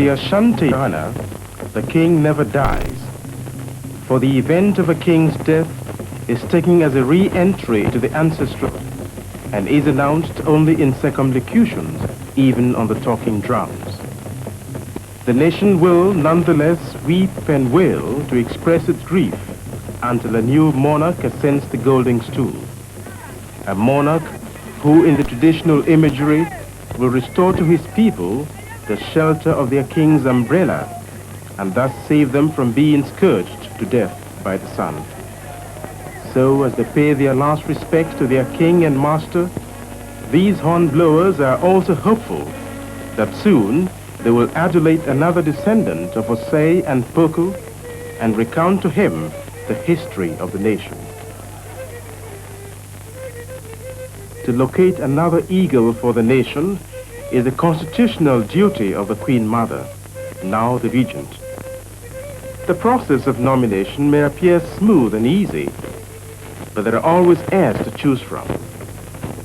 the Asantehene, the king never dies, for the event of a king's death is taken as a re-entry to the ancestral and is announced only in circumlocutions, even on the talking drums. The nation will nonetheless weep and wail to express its grief until a new monarch ascends the golden stool. A monarch who, in the traditional imagery, will restore to his people the shelter of their king's umbrella and thus save them from being scourged to death by the sun. So, as they pay their last respects to their king and master, these hornblowers are also hopeful that soon they will adulate another descendant of Ware and Opoku and recount to him the history of the nation. To locate another eagle for the nation is the constitutional duty of the Queen Mother, now the Regent. The process of nomination may appear smooth and easy, but there are always heirs to choose from,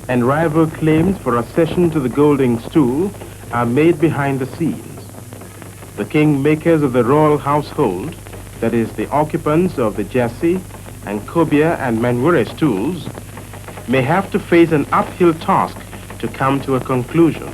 and rival claims for accession to the golden stool are made behind the scenes. The kingmakers of the royal household, that is, the occupants of the Jesse and Kobia and Ware stools, may have to face an uphill task to come to a conclusion.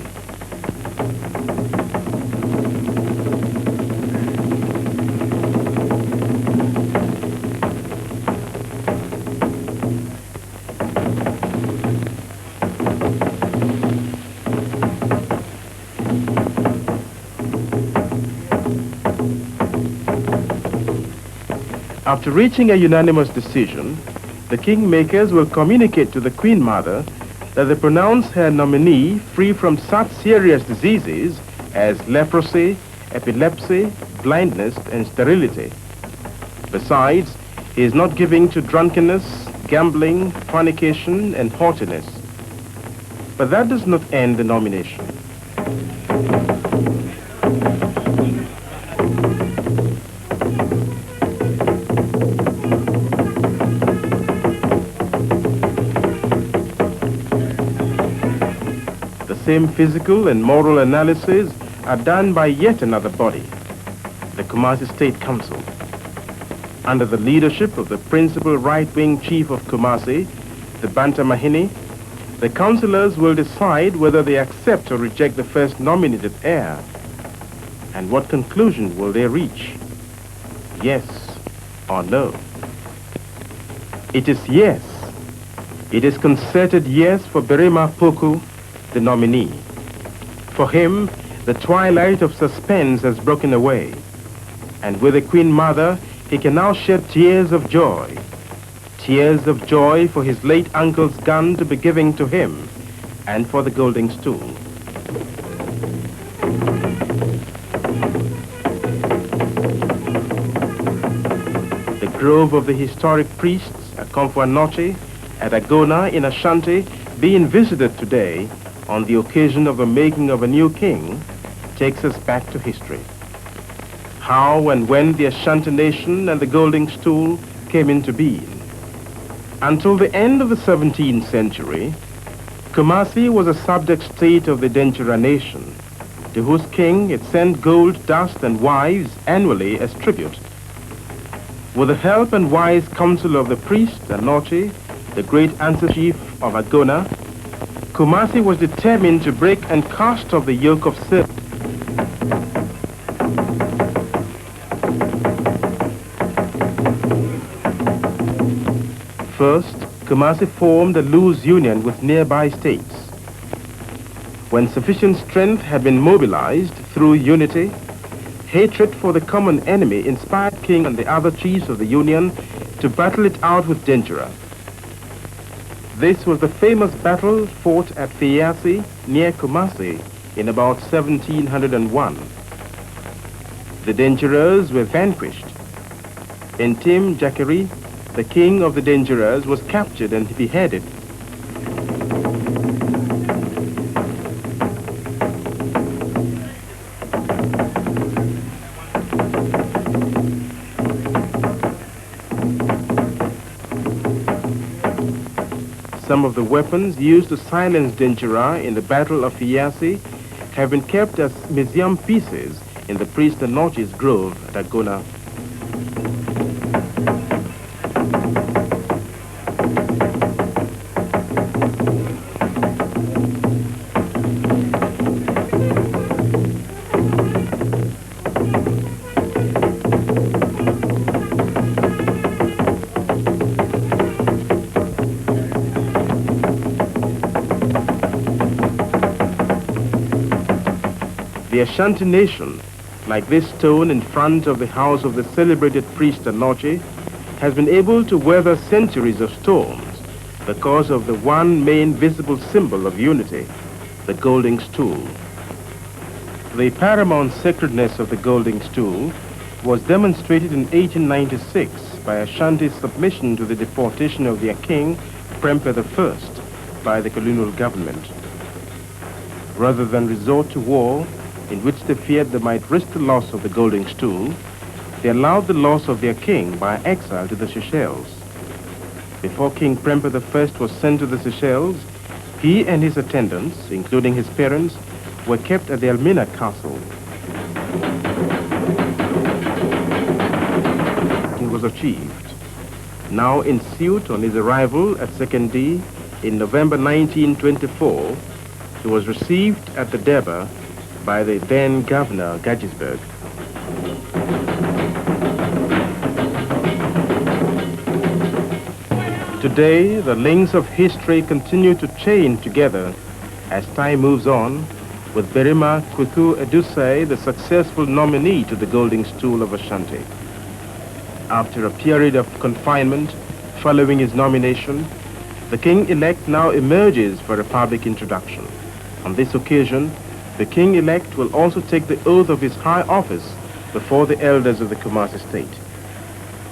After reaching a unanimous decision, the kingmakers will communicate to the Queen Mother that they pronounce her nominee free from such serious diseases as leprosy, epilepsy, blindness, and sterility. Besides, he is not given to drunkenness, gambling, fornication, and haughtiness. But that does not end the nomination. Same physical and moral analyses are done by yet another body, the Kumasi State Council. Under the leadership of the principal right-wing chief of Kumasi, the Asantehene, the councillors will decide whether they accept or reject the first nominated heir. And what conclusion will they reach? Yes or no? It is yes. It is concerted yes for Berema Opoku, the nominee. For him, the twilight of suspense has broken away, and with the Queen Mother, he can now shed tears of joy for his late uncle's gun to be given to him, and for the golden stool. The grove of the historic priests at Otumfuo at Agona in Asante, being visited today on the occasion of the making of a new king, takes us back to history. How and when the Asante nation and the golden stool came into being. Until the end of the 17th century, Kumasi was a subject state of the Denchera nation, to whose king it sent gold, dust, and wives annually as tribute. With the help and wise counsel of the priest Anoche, the great ancestor chief of Agona, Kumasi was determined to break and cast off the yoke of service. First, Kumasi formed a loose union with nearby states. When sufficient strength had been mobilized through unity, hatred for the common enemy inspired King and the other chiefs of the union to battle it out with Denchera. This was the famous battle fought at Fiasi near Kumasi in about 1701. The Dencheras were vanquished. Entim Jakeri, the king of the Dencheras, was captured and beheaded. Some of the weapons used to silence Denchera in the Battle of Fiasi have been kept as museum pieces in the priest Anochi's grove at Agona. The Asante nation, like this stone in front of the house of the celebrated priest Anochi, has been able to weather centuries of storms because of the one main visible symbol of unity, the golden stool. The paramount sacredness of the golden stool was demonstrated in 1896 by Ashanti's submission to the deportation of their king, Prempeh I, by the colonial government. Rather than resort to war, in which they feared they might risk the loss of the golden stool, they allowed the loss of their king by exile to the Seychelles. Before King Prempeh I was sent to the Seychelles, he and his attendants, including his parents, were kept at the Elmina Castle. It was achieved. Now ensued on his arrival at Sekondi in November 1924, he was received at the Deba by the then Governor Gagisberg. Today, the links of history continue to chain together as time moves on, with Berima Kweku Edusei, the successful nominee to the Golden Stool of Ashanti. After a period of confinement following his nomination, the king-elect now emerges for a public introduction. On this occasion, the king-elect will also take the oath of his high office before the elders of the Kumasi state.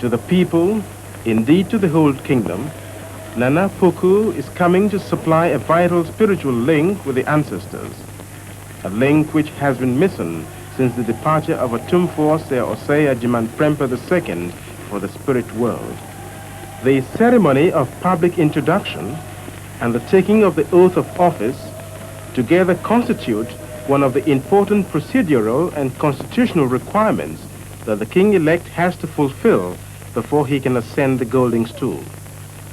To the people, indeed to the whole kingdom, Nana Opoku is coming to supply a vital spiritual link with the ancestors, a link which has been missing since the departure of Otumfuo Osei Ajiman Prempeh II for the spirit world. The ceremony of public introduction and the taking of the oath of office together constitute one of the important procedural and constitutional requirements that the king-elect has to fulfill before he can ascend the golden stool.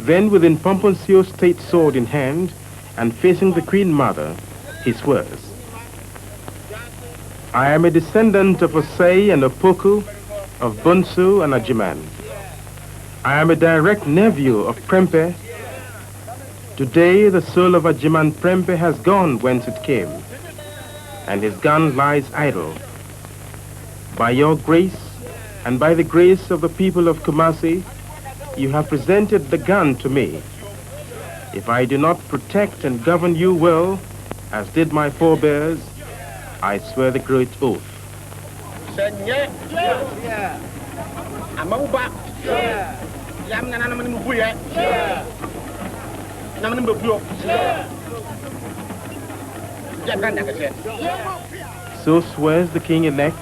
Then, with Pomponsio's state sword in hand and facing the Queen Mother, he swears, "I am a descendant of Osei and Opoku, of Bunsu and Ajiman. I am a direct nephew of Prempeh. Today, the soul of Ajiman Prempeh has gone whence it came, and his gun lies idle. By your grace, and by the grace of the people of Kumasi, you have presented the gun to me. If I do not protect and govern you well, as did my forebears, I swear the great oath." So swears the king-elect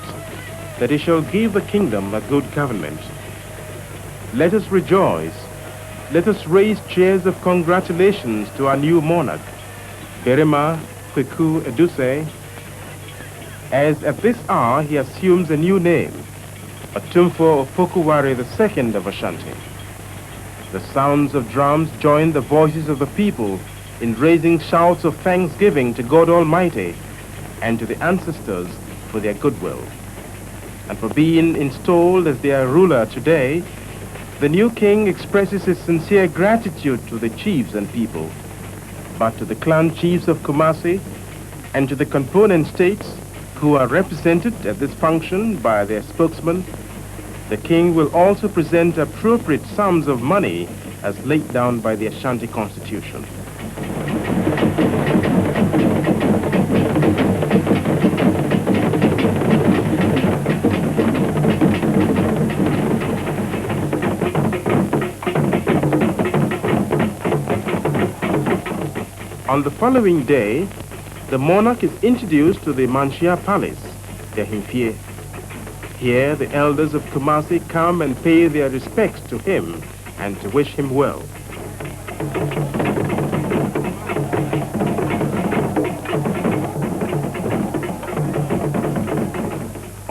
that he shall give the kingdom a good government. Let us rejoice. Let us raise cheers of congratulations to our new monarch, Berima Kweku Edusei, as at this hour he assumes a new name, Otumfuo Opoku Ware II of Ashanti. The sounds of drums join the voices of the people in raising shouts of thanksgiving to God Almighty and to the ancestors for their goodwill. And for being installed as their ruler today, the new king expresses his sincere gratitude to the chiefs and people, but to the clan chiefs of Kumasi and to the component states who are represented at this function by their spokesman, the king will also present appropriate sums of money as laid down by the Ashanti Constitution. On the following day, the monarch is introduced to the Manshia Palace, the Himfie. Here, the elders of Kumasi come and pay their respects to him and to wish him well.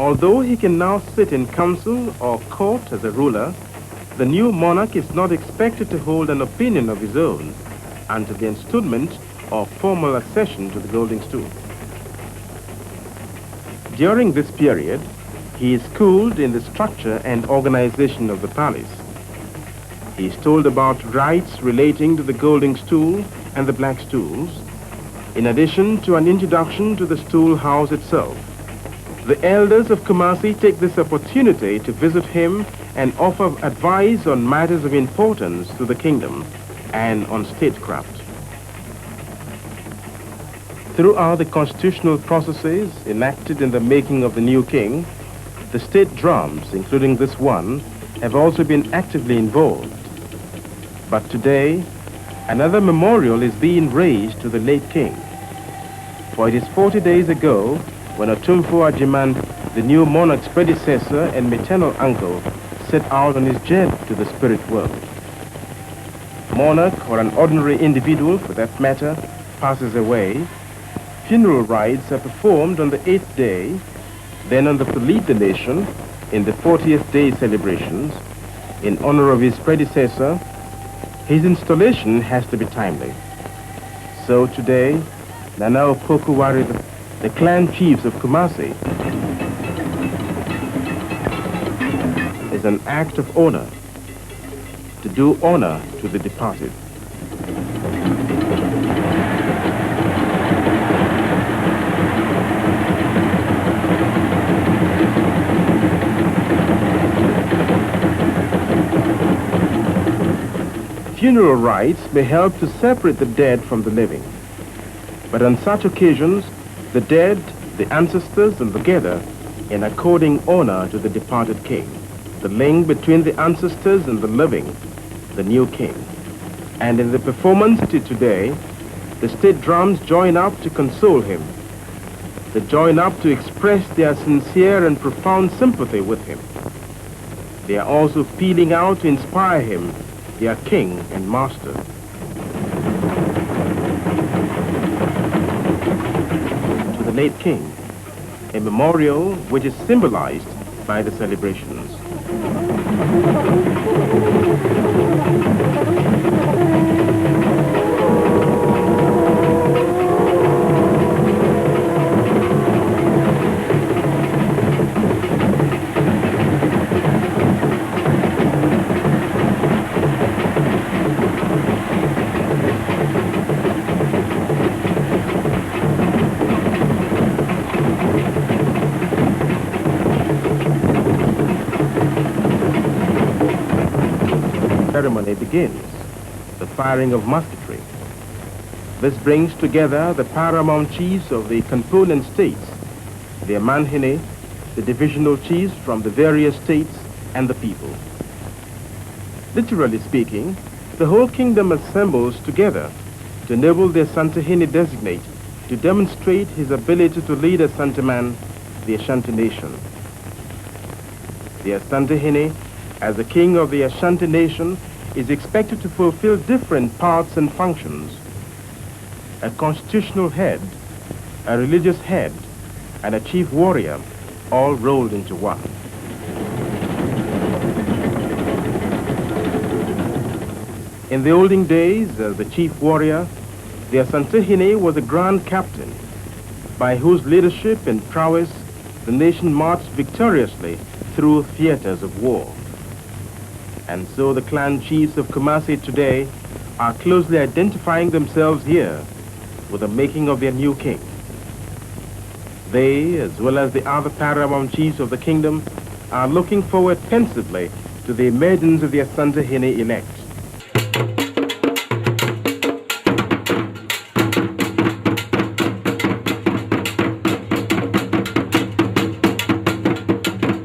Although he can now sit in council or court as a ruler, the new monarch is not expected to hold an opinion of his own until the enstoolment or formal accession to the golden stool. During this period, he is schooled in the structure and organization of the palace. He is told about rights relating to the golden stool and the black stools, in addition to an introduction to the stool house itself. The elders of Kumasi take this opportunity to visit him and offer advice on matters of importance to the kingdom and on statecraft. Throughout the constitutional processes enacted in the making of the new king, the state drums, including this one, have also been actively involved. But today, another memorial is being raised to the late king. For it is 40 days ago when Otumfuo, the new monarch's predecessor and maternal uncle, set out on his journey to the spirit world. Monarch, or an ordinary individual for that matter, passes away. Funeral rites are performed on the 8th day, then on the to lead the nation in the 40th day celebrations. In honor of his predecessor, his installation has to be timely. So today, Nana Opoku Ware, the clan chiefs of Kumasi, is an act of honor to do honor to the departed. Funeral rites may help to separate the dead from the living. But on such occasions, the dead, the ancestors, and together in according honor to the departed king, the link between the ancestors and the living, the new king. And in the performance today, the state drums join up to console him. They join up to express their sincere and profound sympathy with him. They are also pealing out to inspire him, their king and master. To the late king, a memorial which is symbolized by the celebrations. Ceremony begins, the firing of musketry. This brings together the paramount chiefs of the component states, the Asantehene, the divisional chiefs from the various states, and the people. Literally speaking, the whole kingdom assembles together to enable the Asantehene designate to demonstrate his ability to lead Asante man, the Ashanti nation. The Asantehene, as the king of the Ashanti nation, is expected to fulfill different parts and functions: a constitutional head, a religious head, and a chief warrior, all rolled into one. In the olden days, as the chief warrior, the Asantehene was a grand captain, by whose leadership and prowess the nation marched victoriously through theaters of war. And so the clan chiefs of Kumasi today are closely identifying themselves here with the making of their new king. They, as well as the other paramount chiefs of the kingdom, are looking forward pensively to the emergence of the Asantehene elect.